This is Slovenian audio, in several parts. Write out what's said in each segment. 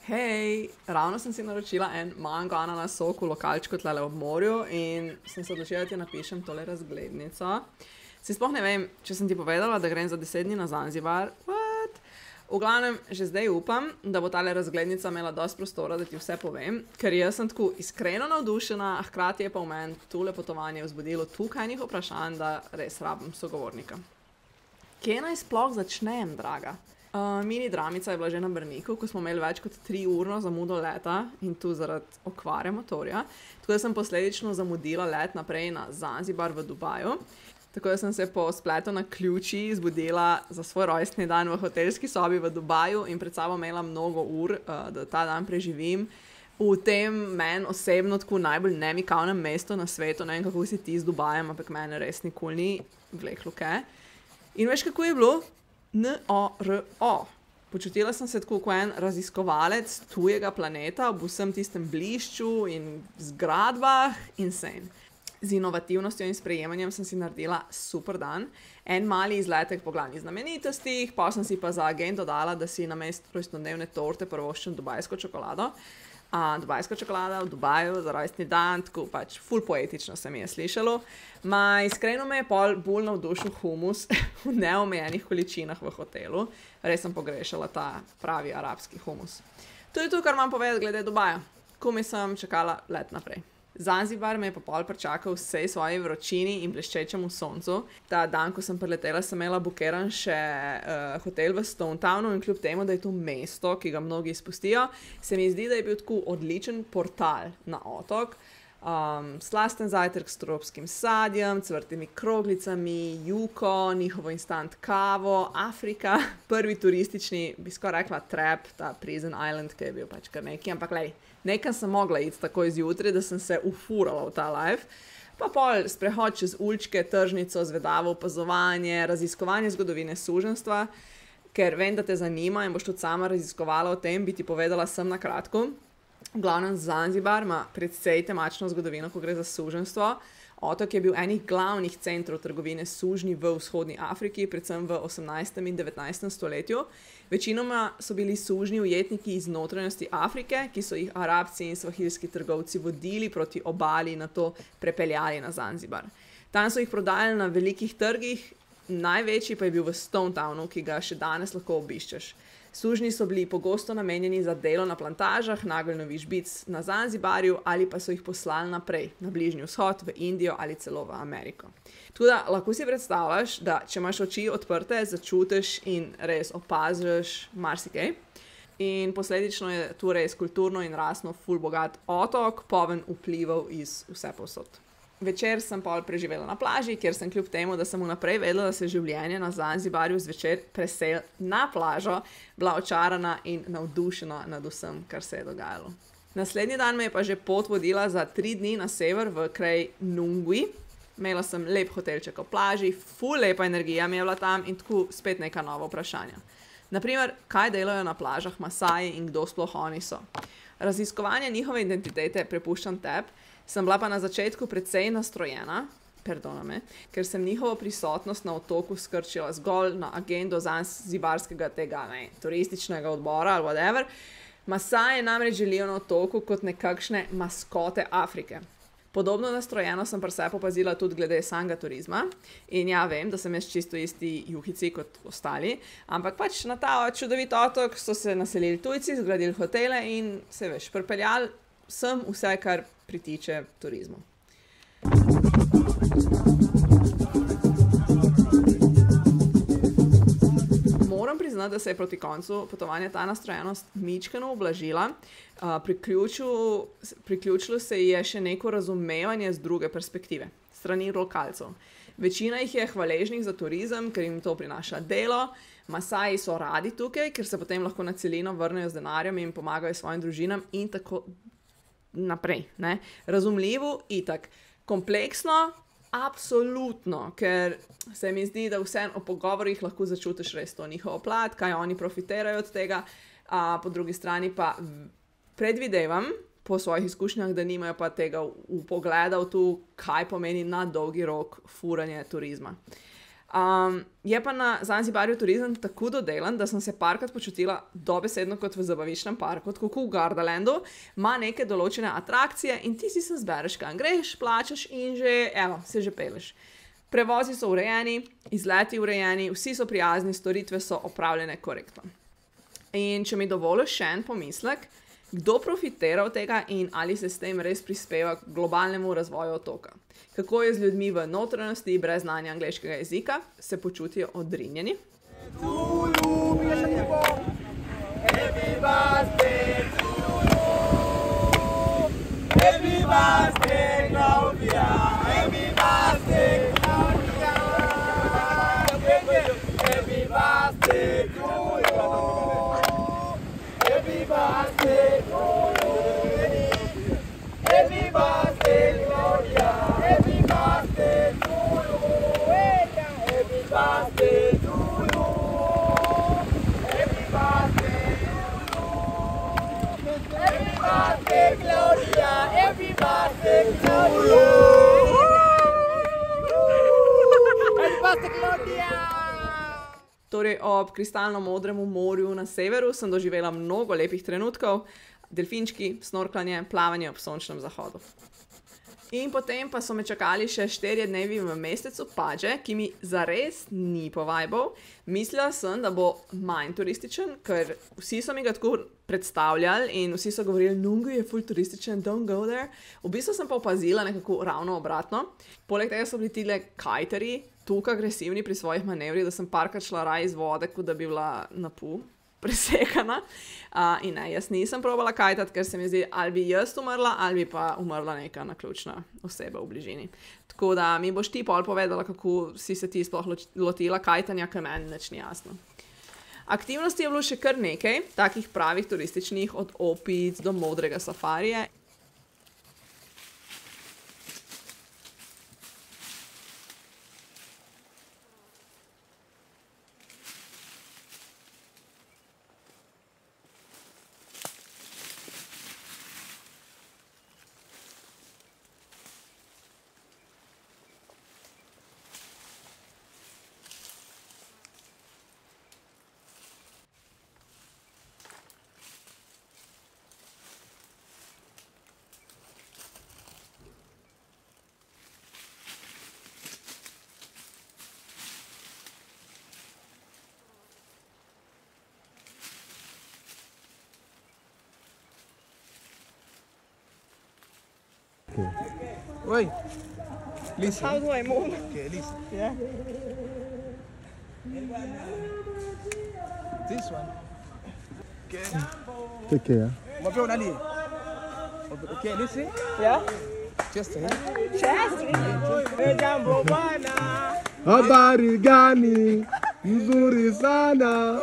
Hej, ravno sem si naročila en mango ananas sok v lokalčku tlele ob morju in sem se odločila, da ti napišem tole razglednico. Si sploh ne vem, če sem ti povedala, da grem za 10 dni na Zanzibar. What? V glavnem, že zdaj upam, da bo tale razglednica imela dosti prostora, da ti vse povem, ker jaz sem tako iskreno navdušena, a hkrati je pa v meni tole potovanje vzbudilo tukaj njih vprašanj, da res rabim sogovornika. Kje naj sploh začnem, draga? Mini dramica je bila že na Brniku, ko smo imeli več kot 3-urno zamudo leta in tu zaradi okvare motorja. Tako da sem posledično zamudila let naprej na Zanzibar v Dubaju. Tako da sem se po spletu na ključi zbudila za svoj rojstni dan v hotelski sobi v Dubaju in pred sabo imela mnogo ur, da ta dan preživim v tem meni osebno tako najbolj nemikavnem mestu na svetu. Ne vem, kako si ti z Dubajem, ampak meni res nikoli ni vlekluke. In veš, kako je bilo? NORO. Počutila sem se tako kot en raziskovalec tujega planeta ob vsem tistem blišču in zgradbah. Insane. Z inovativnostjo in sprejemanjem sem si naredila super dan. En mali izletek po glavnih znamenitostih, pa sem si pa za agendo dala, da si namesto rojstnodnevne torte prvoščim dubajsko čokolado. Dubajska čokolada v Dubaju za rojstni dan, tako pač ful poetično se mi je slišalo. Iskreno me je pol bolj navdušil humus v neomejenih količinah v hotelu. Res sem pogrešala ta pravi arabski humus. To je to, kar imam povedati glede Dubaja. Komaj sem čakala let naprej. Zanzibar me je pa pol pričakal vsej svoji vročini in bleščečemu soncu. Ta dan, ko sem priletela, sem imela bukiran še hotel v Stone Townu in kljub temu, da je to mesto, ki ga mnogi izpustijo, se mi zdi, da je bil tako odličen portal na otok. Slasten zajtrk s tropskim sadjem, cvrtimi kroglicami, juko, njihovo instant kavo, Afrika, prvi turistični, bi skoraj rekla trap, ta Prison Island, ki je bil pač kar neki, ampak lej, nekam sem mogla iti tako izjutri, da sem se ufurala v ta life. Pa pol sprehod čez uličke, tržnico, zvedavo opazovanje, raziskovanje zgodovine suženjstva, ker vem, da te zanima in boš tudi sama raziskovala o tem, bi ti povedala sem na kratko. V glavnem Zanzibar ima predvsej temačno zgodovino, ko gre za suženjstvo. Otok je bil enih glavnih centrov trgovine s sužnji v vzhodni Afriki, predvsem v 18. in 19. stoletju. Večinoma so bili sužnji ujetniki iz notranjosti Afrike, ki so jih arabci in svahilski trgovci vodili proti obali in nato prepeljali na Zanzibar. Tam so jih prodajali na velikih trgih, največji pa je bil v Stone Townu, ki ga še danes lahko obiščeš. Sužnji so bili pogosto namenjeni za delo na plantažah, nageljnovih žbic na Zanzibarju ali pa so jih poslali naprej, na Bližnji vzhod, v Indijo ali celo v Ameriko. Tudi lahko si predstavljaš, da če imaš oči odprte, začutiš in res opaziš marsikaj. In posledično je tu res kulturno in rasno ful bogat otok, poln vplivov iz vse povsod. Večer sem pol preživela na plaži, kjer sem kljub temu, da sem vnaprej vedela, da se življenje na Zanzibarju zvečer presel na plažo, bila očarana in navdušena nad vsem, kar se je dogajalo. Naslednji dan me je pa že pot vodila za 3 dni na sever v kraj Nungwi. Imela sem lep hotelček ob plaži, ful lepa energija mi je bila tam in tako spet neka nova vprašanja. Naprimer, kaj delajo na plažah Masaji in kdo sploh oni so. Raziskovanje njihove identitete prepuščam tebi. Sem bila pa na začetku precej nastrojena, ker sem njihovo prisotnost na otoku skrčila zgolj na agendo zanzibarskega tega turističnega odbora ali whatever. Masaje namreč želijo na otoku kot nekakšne maskote Afrike. Podobno nastrojeno sem pri sebi opazila tudi glede samega turizma. In ja, vem, da sem jaz čisto isti juhici kot ostali, ampak pač na ta čudovit otok so se naselili tujci, zgradili hotele in se veš, pripeljali sem vse, kar pritiče turizmu. Moram priznati, da se je proti koncu potovanja ta nastrojenost mičkeno ublažila. Priključilo se je še neko razumevanje z druge perspektive, strani lokalcev. Večina jih je hvaležnih za turizem, ker jim to prinaša delo. Masaji so radi tukaj, ker se potem lahko na celino vrnejo z denarjem in pomagajo svojim družinam in tako naprej. Ne? Razumljivo, itak. Kompleksno, absolutno, ker se mi zdi, da vseeno o pogovorih lahko začutiš res to njihovo plat, kaj oni profitirajo od tega, po drugi strani pa predvidevam po svojih izkušnjah, da nimajo pa tega vpogleda v to, kaj pomeni na dolgi rok furanje turizma. Je pa na Zanzibarju turizem tako dodelan, da sem se parkrat počutila dobesedno kot v zabaviščnem parku, tako v Gardalandu, ima neke določene atrakcije in ti si se zbereš, kam greš, plačaš in že, evo, se že peleš. Prevozi so urejeni, izleti urejeni, vsi so prijazni, storitve so opravljene korektno. In če mi dovoliš še en pomislek, kdo profitira od tega in ali se s tem res prispeva k globalnemu razvoju otoka? Kako je z ljudmi v notranjosti brez znanja angleškega jezika, se počutijo odrinjeni? Torej, ob kristalno modrem morju na severu sem doživela mnogo lepih trenutkov, delfinčki, snorklanje, plavanje ob sončnem zahodu. In potem pa so me čakali še 4 dnevi v mestecu Paje, ki mi zares ni povajbal. Mislila sem, da bo manj turističen, ker vsi so mi ga tako predstavljali in vsi so govorili, Nungu je ful turističen, don't go there. V bistvu sem pa opazila nekako ravno obratno. Poleg tega so bili tile kajterji tako agresivni pri svojih manevrih, da sem parkrat šla raj iz vode, kot da bi bila na pol presekana. In ne, jaz nisem probala kajtati, ker se mi zdi, ali bi jaz umrla, ali bi pa umrla neka naključna oseba v bližini. Tako da mi boš ti pol povedala, kako si se ti sploh lotila kajtanja, ker meni nič ni jasno. Aktivnosti je bilo še kar nekaj, takih pravih turističnih, od opic do modrega safarija. Oi, listen. How do I move? Okay, listen. Yeah. This one. Okay. Take care. Okay, listen. Yeah? Just a Habari gani? Nzuri sana.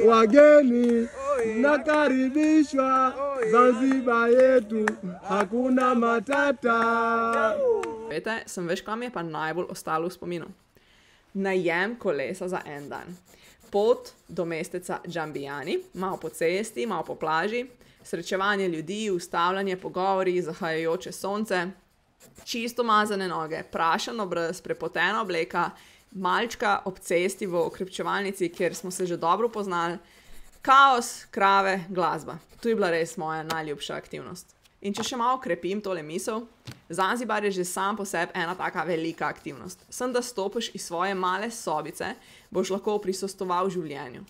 Wageni nakaribishwa Zanzibar yetu, hakuna matata. Vete, sem veš, kam je pa najbolj ostalo v spominu? Najem kolesa za en dan. Pot do mesteca Džambijani, malo po cesti, malo po plaži, srečevanje ljudi, ustavljanje, pogovori, zahajajoče sonce, čisto mazane noge, prašen obraz, prepotena obleka, malčka ob cesti v okrepčevalnici, kjer smo se že dobro poznali, kaos, krave, glasba. To je bila res moja najljubša aktivnost. In če še malo krepim tole misel, Zanzibar je že sam po sebi ena taka velika aktivnost. Sem, da stopiš iz svoje male sobice, boš lahko prisostoval življenju.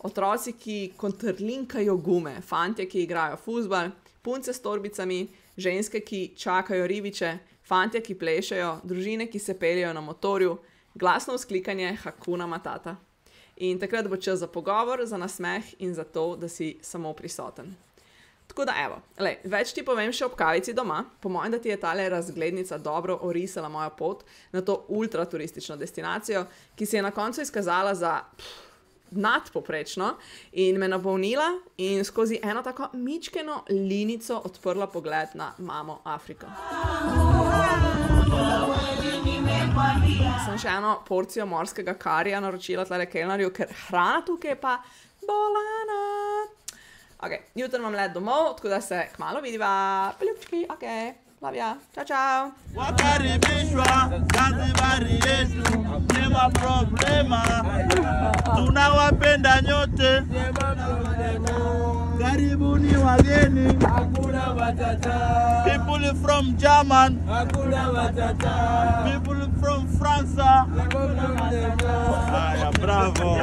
Otroci, ki kontrlinkajo gume, fantje, ki igrajo fuzbal, punce s torbicami, ženske, ki čakajo ribiče, fantje, ki plešejo, družine, ki se peljejo na motorju, glasno vzklikanje Hakuna Matata. In takrat bo čas za pogovor, za nasmeh in za to, da si samo prisoten. Tako da evo, več ti povem še ob kavici doma. Po mojem, da ti je tale razglednica dobro orisala mojo pot na to ultraturistično destinacijo, ki se je na koncu izkazala za nadpoprečno in me napolnila in skozi eno tako mičkeno linico odprla pogled na mamo Afriko. Sem še eno porcijo morskega karija naročila tlele kelnarju, ker hrana tukaj je pa bolana. Ok, jutro imam let domov, tako da se kmalu vidiva. Poljubčki, ok, Love ya. Ciao ciao. Wakaribishwa Zanzibari yetu, nema problema, tunawapenda nyote, karibuni wageni, Hakuna matata. people from German, Hakuna matata. people from France. Haya, bravo.